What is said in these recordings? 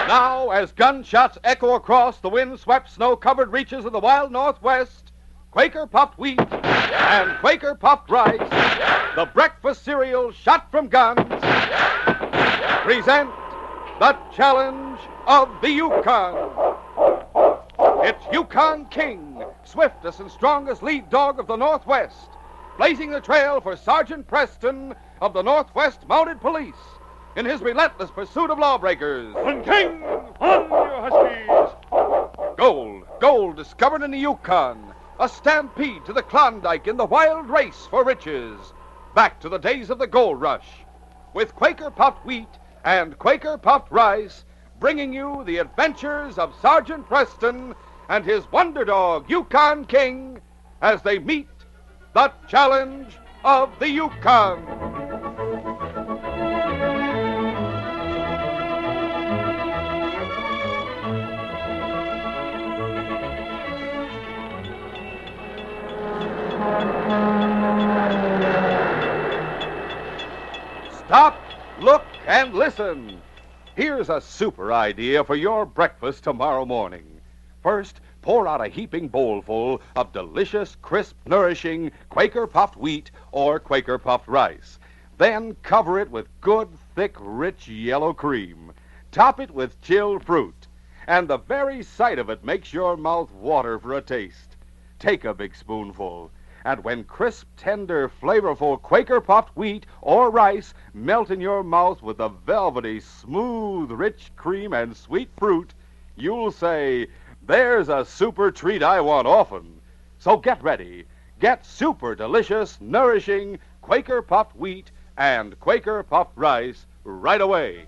Now, as gunshots echo across the wind-swept, snow-covered reaches of the wild Northwest, Quaker puffed wheat and Quaker puffed rice, the breakfast cereal shot from guns, present the challenge of the Yukon. It's Yukon King, swiftest and strongest lead dog of the Northwest, blazing the trail for Sergeant Preston of the Northwest Mounted Police in his relentless pursuit of lawbreakers. On King! On, you huskies! Gold discovered in the Yukon. A stampede to the Klondike in the wild race for riches. Back to the days of the gold rush. With Quaker puffed wheat and Quaker puffed rice, bringing you the adventures of Sergeant Preston and his wonder dog, Yukon King, as they meet the challenge of the Yukon. Stop, look, and listen. Here's a super idea for your breakfast tomorrow morning. First, pour out a heaping bowlful of delicious, crisp, nourishing Quaker puffed wheat or Quaker puffed rice. Then cover it with good, thick, rich yellow cream. Top it with chilled fruit. And the very sight of it makes your mouth water for a taste. Take a big spoonful. And when crisp, tender, flavorful Quaker puffed wheat or rice melt in your mouth with the velvety, smooth, rich cream and sweet fruit, you'll say, "There's a super treat I want often." So get ready. Get super delicious, nourishing Quaker puffed wheat and Quaker puffed rice right away.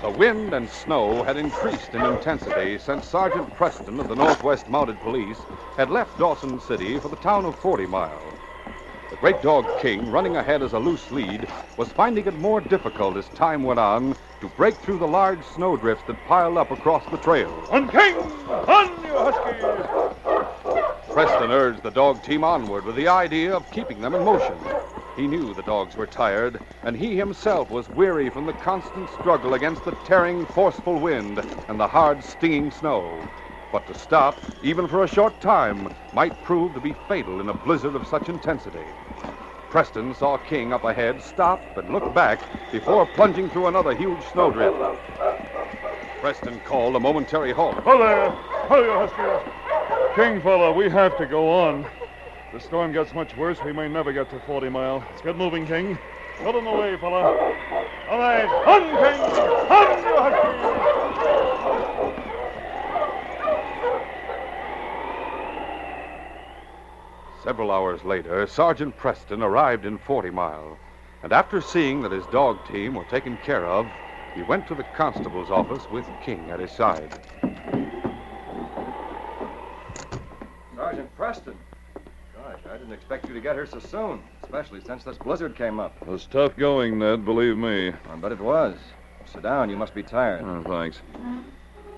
The wind and snow had increased in intensity since Sergeant Preston of the Northwest Mounted Police had left Dawson City for the town of 40 Mile. The great dog King, running ahead as a loose lead, was finding it more difficult as time went on to break through the large snowdrifts that piled up across the trail. On King! On, you huskies! Preston urged the dog team onward with the idea of keeping them in motion. He knew the dogs were tired, and he himself was weary from the constant struggle against the tearing, forceful wind and the hard, stinging snow. But to stop, even for a short time, might prove to be fatal in a blizzard of such intensity. Preston saw King up ahead stop and look back before plunging through another huge snowdrift. Preston called a momentary halt. Ho there! Ho, you huskies! King, fella, we have to go on. If the storm gets much worse, we may never get to 40 Mile. Let's get moving, King. Put him away, fella. All right. On, King! On, you huskies! Several hours later, Sergeant Preston arrived in 40 Mile, and after seeing that his dog team were taken care of, he went to the constable's office with King at his side. Sergeant Preston. Gosh, I didn't expect you to get here so soon, especially since this blizzard came up. It was tough going, Ned, believe me. I bet it was. Sit down, you must be tired. Oh, thanks.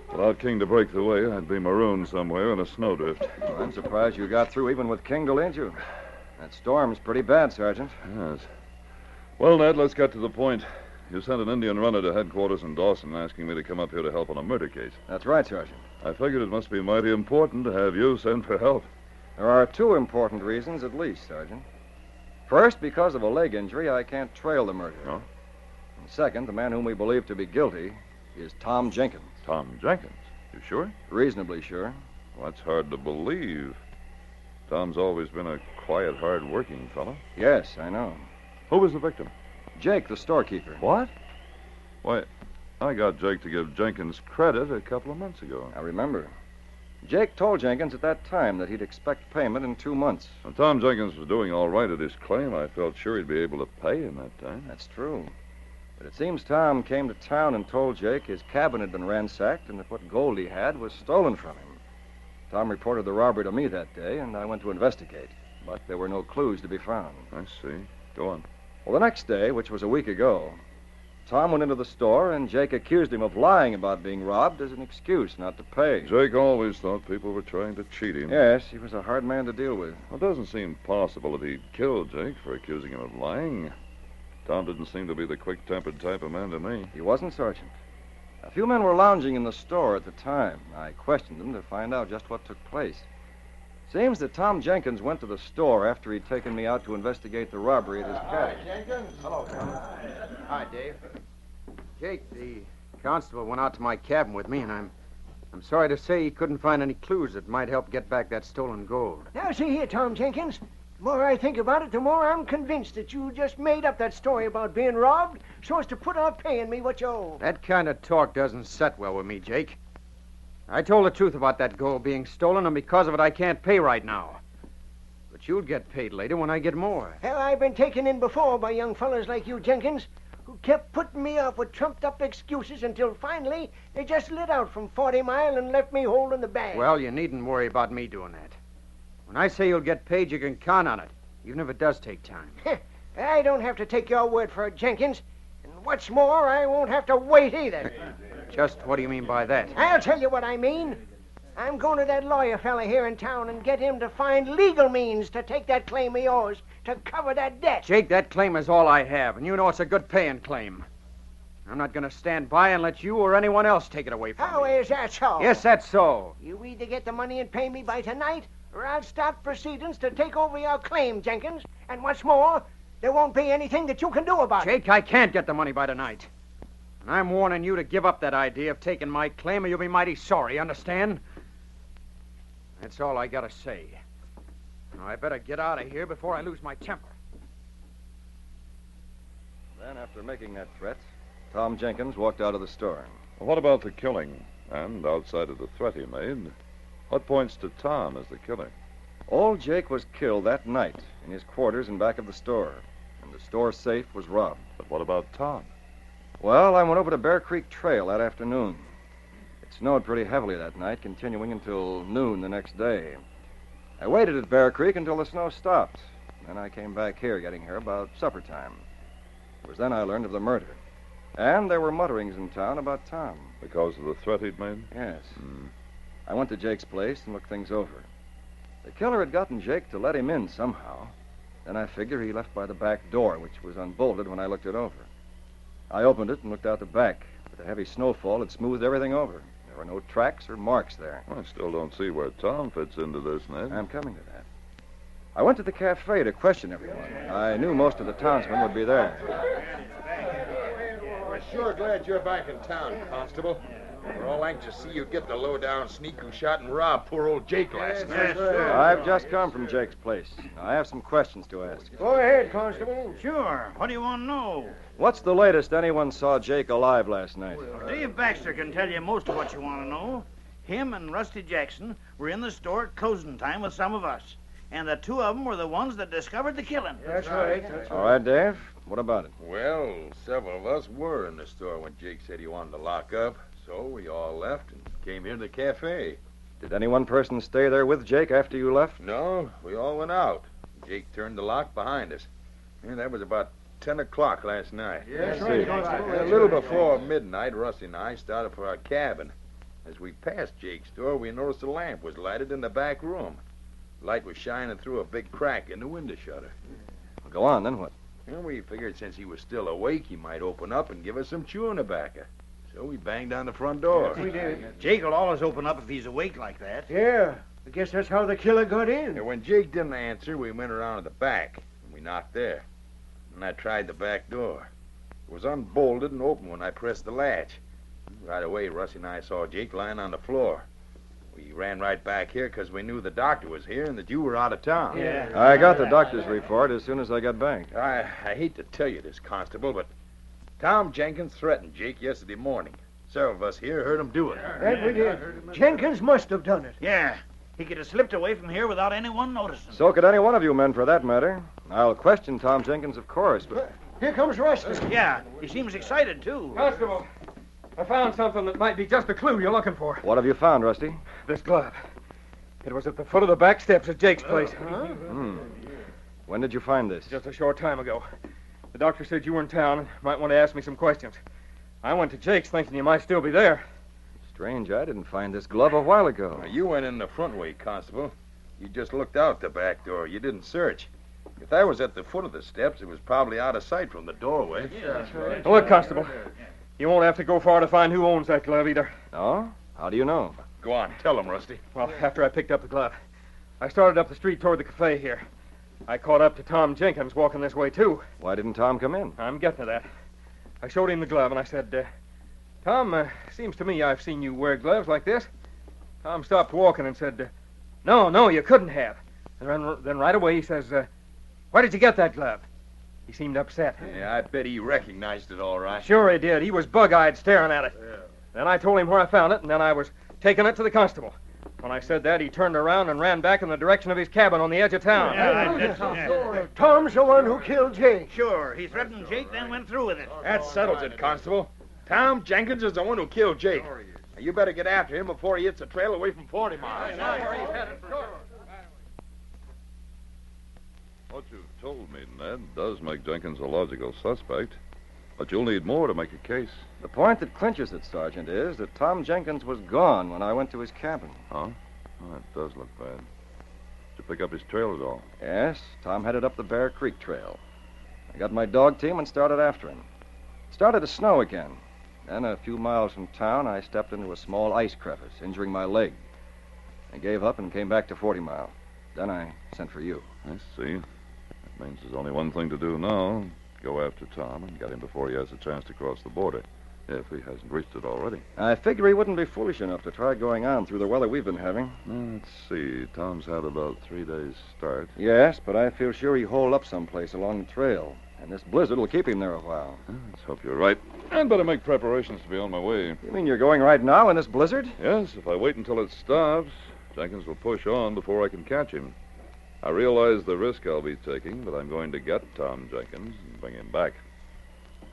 Without King to break the way, I'd be marooned somewhere in a snowdrift. Well, I'm surprised you got through even with King to lead you. That storm's pretty bad, Sergeant. Yes. Well, Ned, let's get to the point. You sent an Indian runner to headquarters in Dawson asking me to come up here to help on a murder case. That's right, Sergeant. I figured it must be mighty important to have you send for help. There are two important reasons, at least, Sergeant. First, because of a leg injury, I can't trail the murderer. Oh? And second, the man whom we believe to be guilty is Tom Jenkins. Tom Jenkins? You sure? Reasonably sure. Well, that's hard to believe. Tom's always been a quiet, hard-working fellow. Yes, I know. Who was the victim? Jake, the storekeeper. What? Why, I got Jake to give Jenkins credit a couple of months ago. I remember. Jake told Jenkins at that time that he'd expect payment in 2 months. When Tom Jenkins was doing all right at his claim, I felt sure he'd be able to pay in that time. That's true. But it seems Tom came to town and told Jake his cabin had been ransacked and that what gold he had was stolen from him. Tom reported the robbery to me that day, and I went to investigate. But there were no clues to be found. I see. Go on. Well, the next day, which was a week ago, Tom went into the store, and Jake accused him of lying about being robbed as an excuse not to pay. Jake always thought people were trying to cheat him. Yes, he was a hard man to deal with. It doesn't seem possible that he'd kill Jake for accusing him of lying. Tom didn't seem to be the quick-tempered type of man to me. He wasn't, Sergeant. A few men were lounging in the store at the time. I questioned them to find out just what took place. Seems that Tom Jenkins went to the store after he'd taken me out to investigate the robbery at his cabin. Hi, Jenkins. Hello, Tom. Hi, Dave. Jake, the constable went out to my cabin with me, and I'm sorry to say he couldn't find any clues that might help get back that stolen gold. Now, see here, Tom Jenkins. The more I think about it, the more I'm convinced that you just made up that story about being robbed so as to put off paying me what you owe. That kind of talk doesn't set well with me, Jake. I told the truth about that gold being stolen, and because of it, I can't pay right now. But you'll get paid later when I get more. Hell, I've been taken in before by young fellas like you, Jenkins, who kept putting me off with trumped-up excuses until finally they just lit out from 40 Mile and left me holding the bag. Well, you needn't worry about me doing that. When I say you'll get paid, you can count on it, even if it does take time. I don't have to take your word for it, Jenkins. And what's more, I won't have to wait either. Just what do you mean by that? I'll tell you what I mean. I'm going to that lawyer fella here in town and get him to find legal means to take that claim of yours to cover that debt. Jake, that claim is all I have, and you know it's a good paying claim. I'm not going to stand by and let you or anyone else take it away from How me. is that so? Yes, that's so. You either get the money and pay me by tonight, or I'll start proceedings to take over your claim, Jenkins. And what's more, there won't be anything that you can do about it. Jake, I can't get the money by tonight. And I'm warning you to give up that idea of taking my claim, or you'll be mighty sorry, understand? That's all I gotta say. Now, I better get out of here before I lose my temper. Then, after making that threat, Tom Jenkins walked out of the store. Well, what about the killing? And outside of the threat he made, what points to Tom as the killer? Old Jake was killed that night in his quarters in back of the store, and the store safe was robbed. But what about Tom? Well, I went over to Bear Creek Trail that afternoon. It snowed pretty heavily that night, continuing until noon the next day. I waited at Bear Creek until the snow stopped. Then I came back here, getting here about supper time. It was then I learned of the murder. And there were mutterings in town about Tom. Because of the threat he'd made? Yes. I went to Jake's place and looked things over. The killer had gotten Jake to let him in somehow. Then I figure he left by the back door, which was unbolted when I looked it over. I opened it and looked out the back, but the heavy snowfall had smoothed everything over. There were no tracks or marks there. I still don't see where Tom fits into this, Ned. I'm coming to that. I went to the cafe to question everyone. I knew most of the townsmen would be there. We're sure glad you're back in town, Constable. We're all anxious to see you get the low-down sneak who shot and robbed poor old Jake last night. I've just come from Jake's place. I have some questions to ask. Go ahead, Constable. Sure. What do you want to know? What's the latest anyone saw Jake alive last night? Dave Baxter can tell you most of what you want to know. Him and Rusty Jackson were in the store at closing time with some of us. And the two of them were the ones that discovered the killing. That's right. All right, Dave. What about it? Well, several of us were in the store when Jake said he wanted to lock up. So we all left and came here to the cafe. Did any one person stay there with Jake after you left? No, we all went out. Jake turned the lock behind us. And that was about 10 o'clock last night. That's right, Constable. A little before midnight, Rusty and I started for our cabin. As we passed Jake's door, we noticed a lamp was lighted in the back room. The light was shining through a big crack in the window shutter. Well, go on, then what? And we figured since he was still awake, he might open up and give us some chewing tobacco. So we banged on the front door. We did. Jake will always open up if he's awake like that. Yeah. I guess that's how the killer got in. And when Jake didn't answer, we went around to the back, and we knocked there. And I tried the back door. It was unbolted and open when I pressed the latch. Right away, Rusty and I saw Jake lying on the floor. We ran right back here because we knew the doctor was here and that you were out of town. Yeah. I got the doctor's report as soon as I got back. I hate to tell you this, Constable, but Tom Jenkins threatened Jake yesterday morning. Several of us here heard him do it. That we did. Jenkins must have done it. Yeah. He could have slipped away from here without anyone noticing. So could any one of you men, for that matter. I'll question Tom Jenkins, of course, but... Here comes Rusty. Yeah. He seems excited, too. Constable, I found something that might be just the clue you're looking for. What have you found, Rusty? This glove. It was at the foot of the back steps at Jake's place. When did you find this? Just a short time ago. The doctor said you were in town and might want to ask me some questions. I went to Jake's thinking you might still be there. Strange, I didn't find this glove a while ago. Now, you went in the front way, Constable. You just looked out the back door. You didn't search. If I was at the foot of the steps, it was probably out of sight from the doorway. Now, look, Constable, you won't have to go far to find who owns that glove either. Oh? How do you know? Go on, tell him, Rusty. Well, after I picked up the glove, I started up the street toward the cafe here. I caught up to Tom Jenkins walking this way, too. Why didn't Tom come in? I'm getting to that. I showed him the glove, and I said, Tom, seems to me I've seen you wear gloves like this. Tom stopped walking and said, No, you couldn't have. And then right away he says, Where did you get that glove? He seemed upset. Yeah, I bet he recognized it all right. Sure he did. He was bug-eyed staring at it. Yeah. Then I told him where I found it, and then I was taking it to the constable. When I said that, he turned around and ran back in the direction of his cabin on the edge of town. Tom's the one who killed Jake. Sure, he threatened Jake, then went through with it. That settles it, Constable. Tom Jenkins is the one who killed Jake. Now, you better get after him before he hits a trail away from 40 miles. What you've told me, Ned, does make Jenkins a logical suspect. But you'll need more to make a case. The point that clinches it, Sergeant, is that Tom Jenkins was gone when I went to his cabin. Huh? Oh, that does look bad. Did you pick up his trail at all? Yes, Tom headed up the Bear Creek Trail. I got my dog team and started after him. It started to snow again. Then, a few miles from town, I stepped into a small ice crevice, injuring my leg. I gave up and came back to 40 Mile. Then I sent for you. I see. That means there's only one thing to do now. Go after Tom and get him before he has a chance to cross the border, if he hasn't reached it already. I figure he wouldn't be foolish enough to try going on through the weather we've been having. Let's see. Tom's had about 3 days' start. Yes, but I feel sure he holed up someplace along the trail. And this blizzard will keep him there a while. Let's hope you're right. I'd better make preparations to be on my way. You mean you're going right now in this blizzard? Yes, if I wait until it stops, Jenkins will push on before I can catch him. I realize the risk I'll be taking, but I'm going to get Tom Jenkins and bring him back.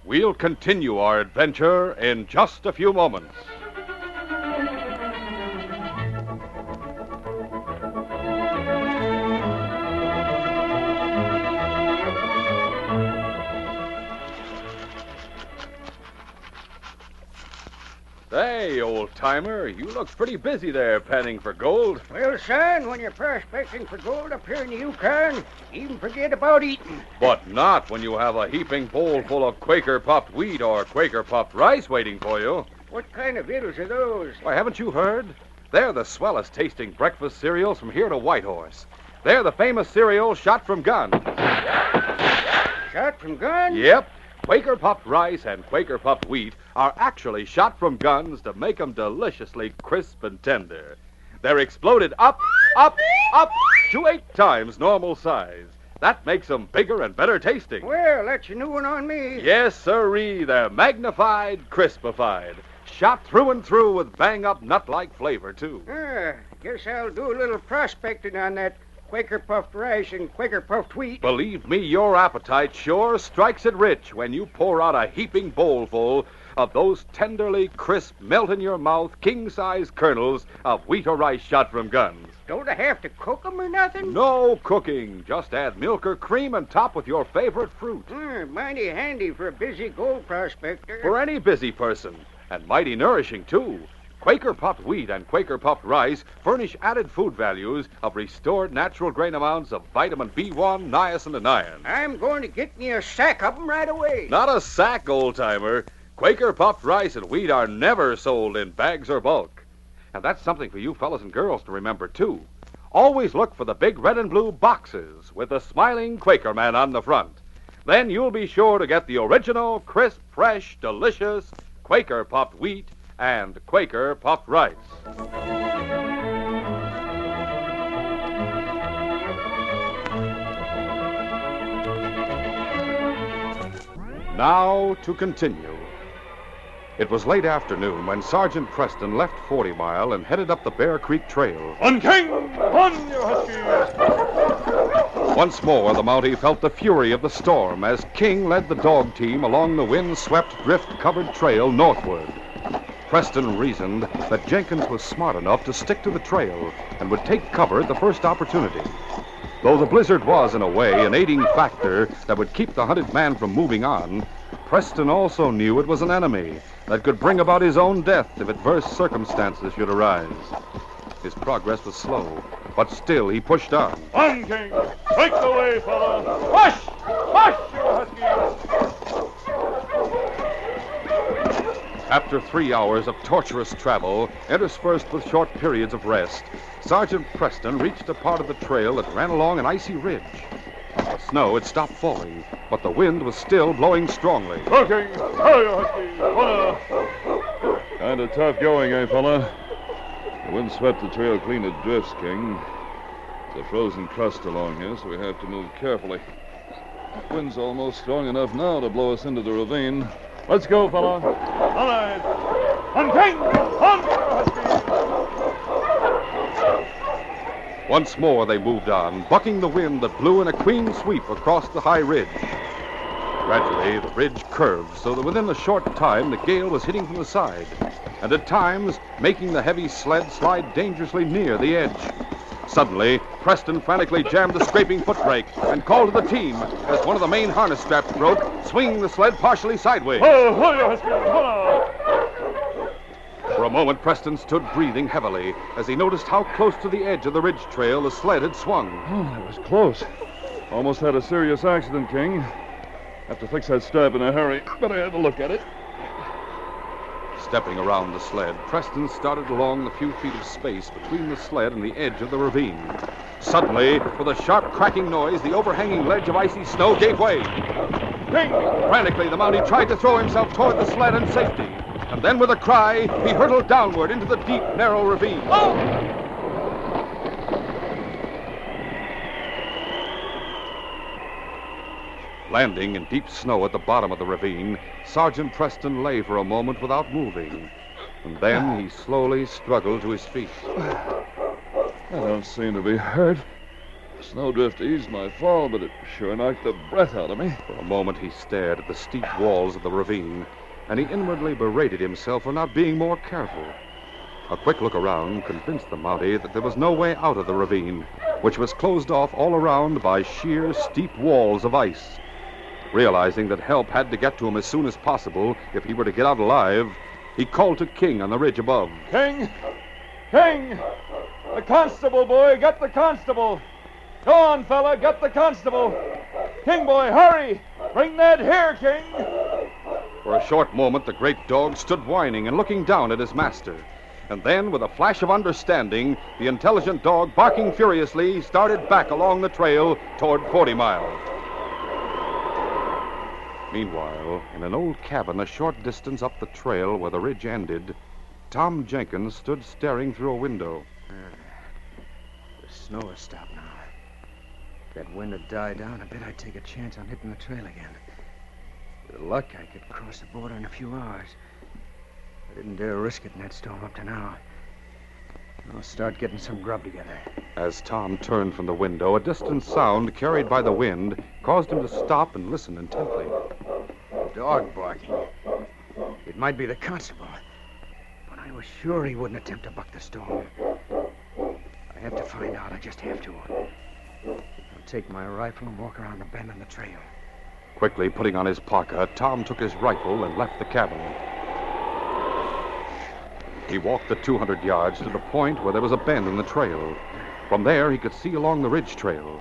We'll continue our adventure in just a few moments. Say, old-timer, you look pretty busy there panning for gold. Well, son, when you're prospecting for gold up here in the Yukon, even forget about eating. But not when you have a heaping bowl full of Quaker-puffed wheat or Quaker-puffed rice waiting for you. What kind of victuals are those? Why, haven't you heard? They're the swellest-tasting breakfast cereals from here to Whitehorse. They're the famous cereals shot from guns. Shot from guns? Yep. Quaker-puffed rice and Quaker-puffed wheat are actually shot from guns to make them deliciously crisp and tender. They're exploded up to 8 times normal size. That makes them bigger and better tasting. Well, that's a new one on me. Yes, sirree. They're magnified, crispified. Shot through and through with bang-up nut-like flavor, too. Guess I'll do a little prospecting on that Quaker-puffed rice and Quaker-puffed wheat. Believe me, your appetite sure strikes it rich when you pour out a heaping bowlful of those tenderly crisp, melt-in-your-mouth, king-size kernels of wheat or rice shot from guns. Don't I have to cook 'em or nothing? No cooking. Just add milk or cream and top with your favorite fruit. Mighty handy for a busy gold prospector. For any busy person. And mighty nourishing, too. Quaker-puffed wheat and Quaker-puffed rice furnish added food values of restored natural grain amounts of vitamin B1, niacin, and iron. I'm going to get me a sack of 'em right away. Not a sack, old-timer. Quaker-puffed rice and wheat are never sold in bags or bulk. And that's something for you fellas and girls to remember, too. Always look for the big red and blue boxes with the smiling Quaker man on the front. Then you'll be sure to get the original, crisp, fresh, delicious Quaker-puffed wheat and Quaker-puffed rice. Now to continue. It was late afternoon when Sergeant Preston left 40 Mile and headed up the Bear Creek Trail. On, King! On, you huskies! Once more, the Mountie felt the fury of the storm as King led the dog team along the wind-swept, drift-covered trail northward. Preston reasoned that Jenkins was smart enough to stick to the trail and would take cover at the first opportunity. Though the blizzard was, in a way, an aiding factor that would keep the hunted man from moving on, Preston also knew it was an enemy that could bring about his own death if adverse circumstances should arise. His progress was slow, but still he pushed on. On, King! Break the way, fella! Push! Push, you huskies! After 3 hours of torturous travel, interspersed with short periods of rest, Sergeant Preston reached a part of the trail that ran along an icy ridge. The snow had stopped falling, but the wind was still blowing strongly. Go, King! Hurry, huskies! Kind of tough going, eh, fella? The wind swept the trail clean to drifts, King. There's a frozen crust along here, so we have to move carefully. The wind's almost strong enough now to blow us into the ravine. Let's go, fella. All right. On, King! On! Once more they moved on, bucking the wind that blew in a clean sweep across the high ridge. Gradually, the ridge curved so that within a short time the gale was hitting from the side, and at times making the heavy sled slide dangerously near the edge. Suddenly, Preston frantically jammed the scraping foot brake and called to the team as one of the main harness straps broke, swinging the sled partially sideways. For a moment, Preston stood breathing heavily as he noticed how close to the edge of the ridge trail the sled had swung. Oh, that was close. Almost had a serious accident, King. Have to fix that strap in a hurry, but I had to look at it. Stepping around the sled, Preston started along the few feet of space between the sled and the edge of the ravine. Suddenly, with a sharp cracking noise, the overhanging ledge of icy snow gave way. King! Frantically, the Mountie tried to throw himself toward the sled in safety. And then, with a cry, he hurtled downward into the deep, narrow ravine. Oh! Landing in deep snow at the bottom of the ravine, Sergeant Preston lay for a moment without moving. And then he slowly struggled to his feet. I don't seem to be hurt. The snowdrift eased my fall, but it sure knocked the breath out of me. For a moment he stared at the steep walls of the ravine, and he inwardly berated himself for not being more careful. A quick look around convinced the Mountie that there was no way out of the ravine, which was closed off all around by sheer, steep walls of ice. Realizing that help had to get to him as soon as possible if he were to get out alive, he called to King on the ridge above. King! King! The constable, boy! Get the constable! Go on, fella! Get the constable! King, boy, hurry! Bring Ned here, King! For a short moment, the great dog stood whining and looking down at his master. And then, with a flash of understanding, the intelligent dog, barking furiously, started back along the trail toward 40 Mile. Meanwhile, in an old cabin a short distance up the trail where the ridge ended, Tom Jenkins stood staring through a window. The snow has stopped now. If that wind had died down a bit, I'd take a chance on hitting the trail again. With luck, I could cross the border in a few hours. I didn't dare risk it in that storm up to now. I'll start getting some grub together. As Tom turned from the window, a distant sound carried by the wind caused him to stop and listen intently. Dog barking. It might be the constable, but I was sure he wouldn't attempt to buck the storm. I have to find out. I just have to. I'll take my rifle and walk around the bend on the trail. Quickly putting on his parka, Tom took his rifle and left the cabin. He walked the 200 yards to the point where there was a bend in the trail. From there, he could see along the ridge trail.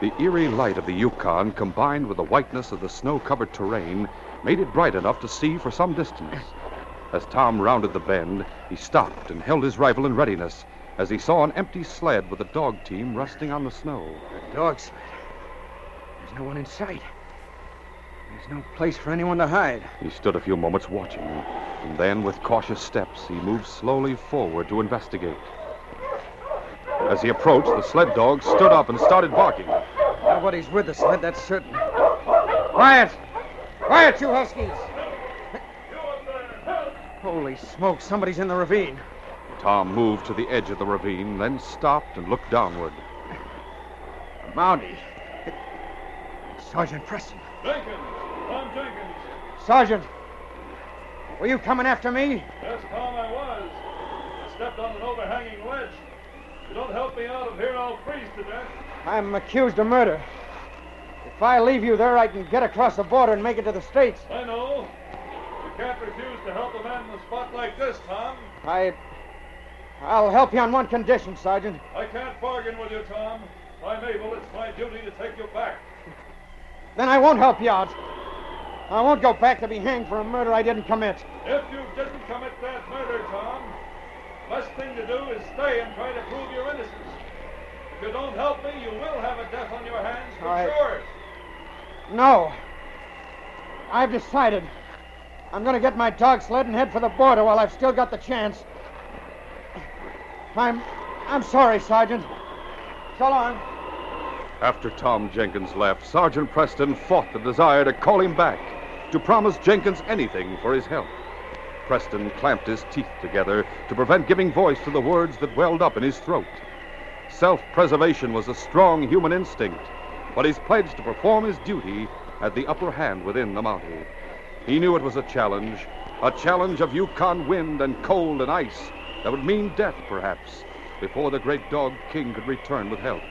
The eerie light of the Yukon, combined with the whiteness of the snow-covered terrain, made it bright enough to see for some distance. As Tom rounded the bend, he stopped and held his rifle in readiness as he saw an empty sled with a dog team resting on the snow. A dog sled? There's no one in sight. There's no place for anyone to hide. He stood a few moments watching, and then, with cautious steps, he moved slowly forward to investigate. As he approached, the sled dog stood up and started barking. Nobody's with the sled, that's certain. Quiet! Quiet, you huskies! Holy smoke, somebody's in the ravine. Tom moved to the edge of the ravine, then stopped and looked downward. A Mountie. Sergeant Preston. Jenkins! Tom Jenkins! Sergeant! Were you coming after me? Yes, Tom, I was. I stepped on an overhanging ledge. If you don't help me out of here, I'll freeze to death. I'm accused of murder. If I leave you there, I can get across the border and make it to the States. I know. You can't refuse to help a man in a spot like this, Tom. I'll help you on one condition, Sergeant. I can't bargain with you, Tom. If I'm able, it's my duty to take you back. Then I won't help you out. I won't go back to be hanged for a murder I didn't commit. If you didn't commit that murder, Tom, the best thing to do is stay and try to prove your innocence. If you don't help me, you will have a death on your hands for sure. No. I've decided. I'm going to get my dog sled and head for the border while I've still got the chance. I'm sorry, Sergeant. So long. After Tom Jenkins left, Sergeant Preston fought the desire to call him back, to promise Jenkins anything for his help. Preston clamped his teeth together to prevent giving voice to the words that welled up in his throat. Self-preservation was a strong human instinct, but his pledge to perform his duty had the upper hand within the Mountie. He knew it was a challenge of Yukon wind and cold and ice that would mean death, perhaps, before the great dog King could return with help.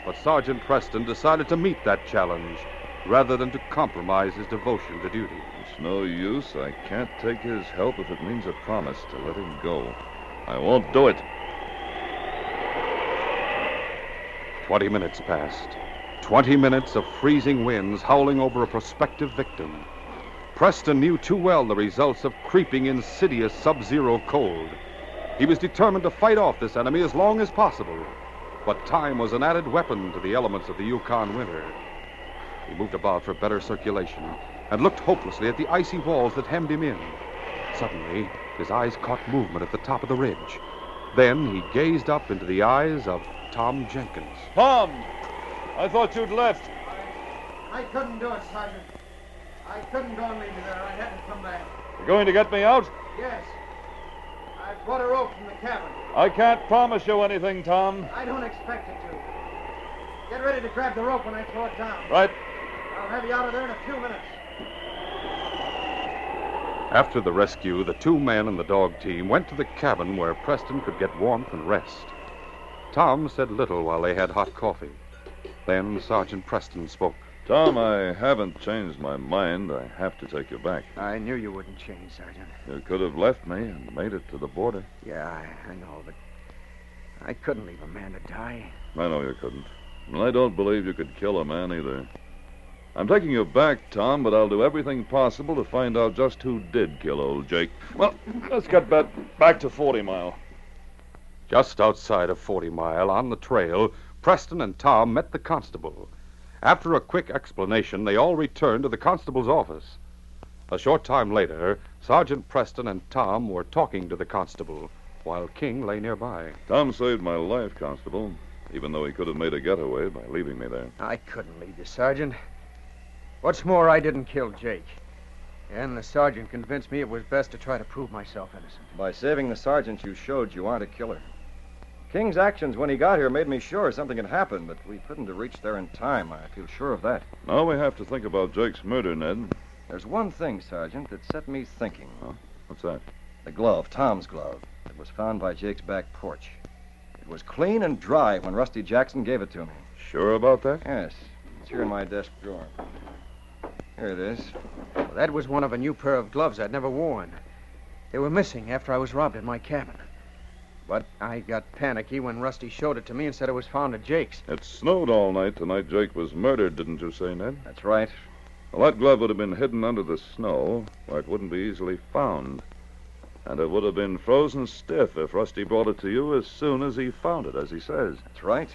But Sergeant Preston decided to meet that challenge rather than to compromise his devotion to duty. It's no use. I can't take his help if it means a promise to let him go. I won't do it. 20 minutes passed. 20 minutes of freezing winds howling over a prospective victim. Preston knew too well the results of creeping, insidious sub-zero cold. He was determined to fight off this enemy as long as possible. But time was an added weapon to the elements of the Yukon winter. He moved about for better circulation and looked hopelessly at the icy walls that hemmed him in. Suddenly, his eyes caught movement at the top of the ridge. Then he gazed up into the eyes of Tom Jenkins. Tom! I thought you'd left. I couldn't do it, Sergeant. I couldn't go and leave you there. I had to come back. You're going to get me out? Yes. I brought a rope from the cabin. I can't promise you anything, Tom. I don't expect you to. Get ready to grab the rope when I throw it down. Right. I'll have you out of there in a few minutes. After the rescue, the two men and the dog team went to the cabin where Preston could get warmth and rest. Tom said little while they had hot coffee. Then Sergeant Preston spoke. Tom, I haven't changed my mind. I have to take you back. I knew you wouldn't change, Sergeant. You could have left me and made it to the border. Yeah, I know, but I couldn't leave a man to die. I know you couldn't. And I don't believe you could kill a man either. I'm taking you back, Tom, but I'll do everything possible to find out just who did kill old Jake. Well, let's get back to 40 Mile. Just outside of 40 Mile, on the trail, Preston and Tom met the constable. After a quick explanation, they all returned to the constable's office. A short time later, Sergeant Preston and Tom were talking to the constable, while King lay nearby. Tom saved my life, Constable, even though he could have made a getaway by leaving me there. I couldn't leave you, Sergeant. What's more, I didn't kill Jake. And the sergeant convinced me it was best to try to prove myself innocent. By saving the sergeant, you showed you aren't a killer. King's actions when he got here made me sure something had happened, but we couldn't have reached there in time. I feel sure of that. Now we have to think about Jake's murder, Ned. There's one thing, Sergeant, that set me thinking. Huh? What's that? The glove, Tom's glove. It was found by Jake's back porch. It was clean and dry when Rusty Jackson gave it to me. Sure about that? Yes. It's here in my desk drawer. Here it is. Well, that was one of a new pair of gloves I'd never worn. They were missing after I was robbed in my cabin. But I got panicky when Rusty showed it to me and said it was found at Jake's. It snowed all night the night Jake was murdered, didn't you say, Ned? That's right. Well, that glove would have been hidden under the snow where it wouldn't be easily found. And it would have been frozen stiff if Rusty brought it to you as soon as he found it, as he says. That's right.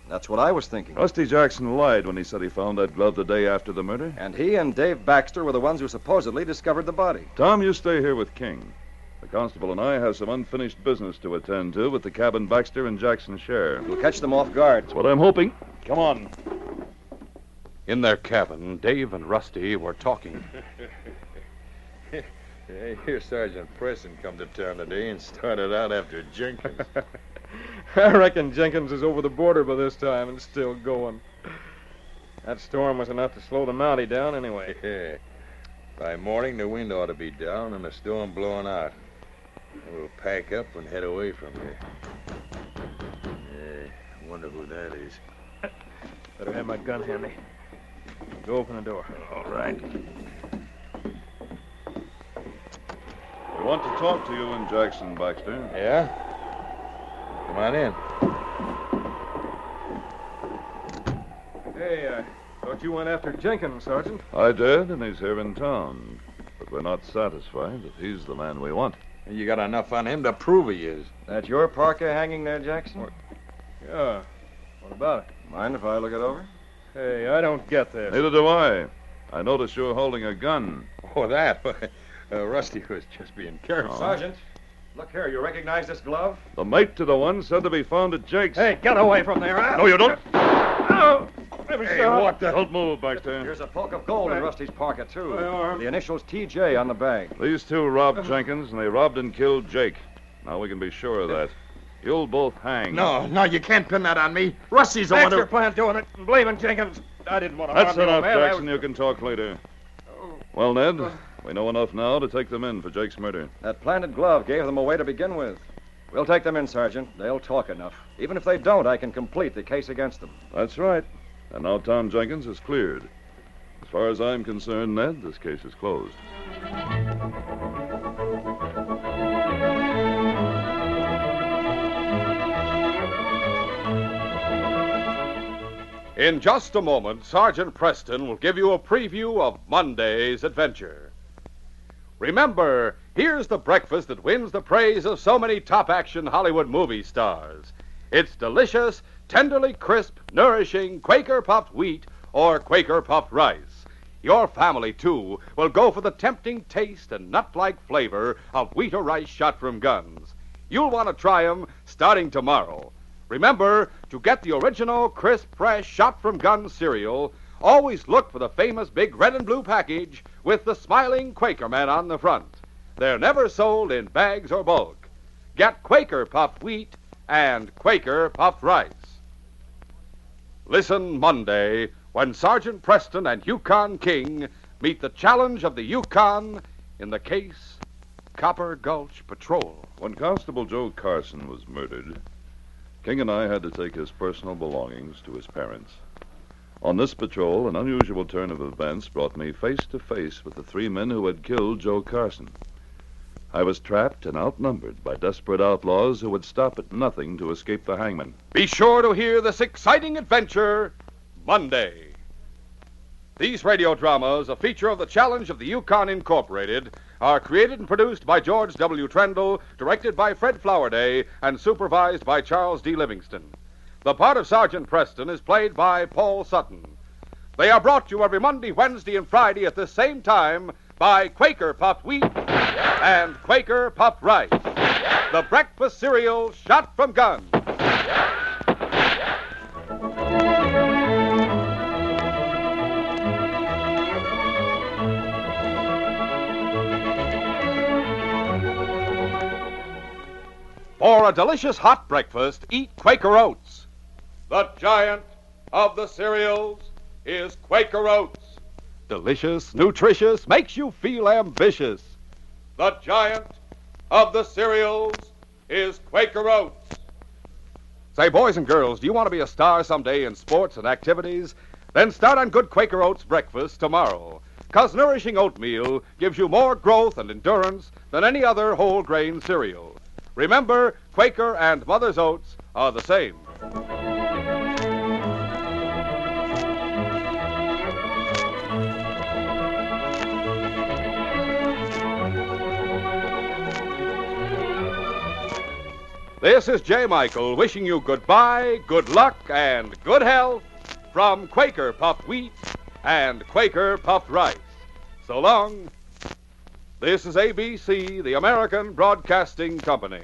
That's what I was thinking. Rusty Jackson lied when he said he found that glove the day after the murder. And he and Dave Baxter were the ones who supposedly discovered the body. Tom, you stay here with King. The constable and I have some unfinished business to attend to with the cabin Baxter and Jackson share. We'll catch them off guard. That's what I'm hoping. Come on. In their cabin, Dave and Rusty were talking. I hear Sergeant Preston come to town today and started out after Jenkins. I reckon Jenkins is over the border by this time and still going. That storm was enough to slow the Mountie down anyway. Yeah. By morning, the wind ought to be down and the storm blowing out. We'll pack up and head away from here. I wonder who that is. Better have my gun handy. Go open the door. All right. We want to talk to you in Jackson, Baxter. Yeah? Come on in. Hey, thought you went after Jenkins, Sergeant. I did, and he's here in town. But we're not satisfied that he's the man we want. You got enough on him to prove he is. That your parka hanging there, Jackson? Yeah. What about it? Mind if I look it over? Hey, I don't get this. Neither do I. I notice you're holding a gun. Oh, that? Rusty was just being careful. Sergeant, look here. You recognize this glove? The mate to the one said to be found at Jake's. Hey, get away from there. No, you don't. Oh, Hey, what the... Don't move, Baxter. Here's a poke of gold in Rusty's parka, too. The initials TJ on the bag. These two robbed Jenkins, and they robbed and killed Jake. Now we can be sure of that. You'll both hang. No, you can't pin that on me. Rusty's the one That's who... your plan doing it and blaming Jenkins. I didn't want to That's harm you, enough, man. Jackson. You can talk later. Well, Ned, we know enough now to take them in for Jake's murder. That planted glove gave them away to begin with. We'll take them in, Sergeant. They'll talk enough. Even if they don't, I can complete the case against them. That's right. And now Tom Jenkins is cleared. As far as I'm concerned, Ned, this case is closed. In just a moment, Sergeant Preston will give you a preview of Monday's adventure. Remember, here's the breakfast that wins the praise of so many top-action Hollywood movie stars. It's delicious, tenderly crisp, nourishing Quaker puffed wheat or Quaker puffed rice. Your family, too, will go for the tempting taste and nut-like flavor of wheat or rice shot from guns. You'll want to try them starting tomorrow. Remember, to get the original, crisp, fresh, shot-from-gun cereal, always look for the famous big red and blue package with the smiling Quaker man on the front. They're never sold in bags or bulk. Get Quaker puffed wheat and Quaker puffed rice. Listen Monday when Sergeant Preston and Yukon King meet the challenge of the Yukon in the case Copper Gulch Patrol. When Constable Joe Carson was murdered, King and I had to take his personal belongings to his parents. On this patrol, an unusual turn of events brought me face to face with the three men who had killed Joe Carson. I was trapped and outnumbered by desperate outlaws who would stop at nothing to escape the hangman. Be sure to hear this exciting adventure Monday. These radio dramas, a feature of the Challenge of the Yukon Incorporated, are created and produced by George W. Trendle, directed by Fred Flowerday, and supervised by Charles D. Livingston. The part of Sergeant Preston is played by Paul Sutton. They are brought to you every Monday, Wednesday, and Friday at this same time by Quaker Puffed Wheat and Quaker Puffed Rice, the breakfast cereal shot from guns. For a delicious hot breakfast, eat Quaker Oats. The giant of the cereals is Quaker Oats. Delicious, nutritious, makes you feel ambitious. The giant of the cereals is Quaker Oats. Say, boys and girls, do you want to be a star someday in sports and activities? Then start on good Quaker Oats breakfast tomorrow. 'Cause nourishing oatmeal gives you more growth and endurance than any other whole grain cereal. Remember, Quaker and Mother's Oats are the same. This is J. Michael wishing you goodbye, good luck, and good health from Quaker Puffed Wheat and Quaker Puffed Rice. So long. This is ABC, the American Broadcasting Company.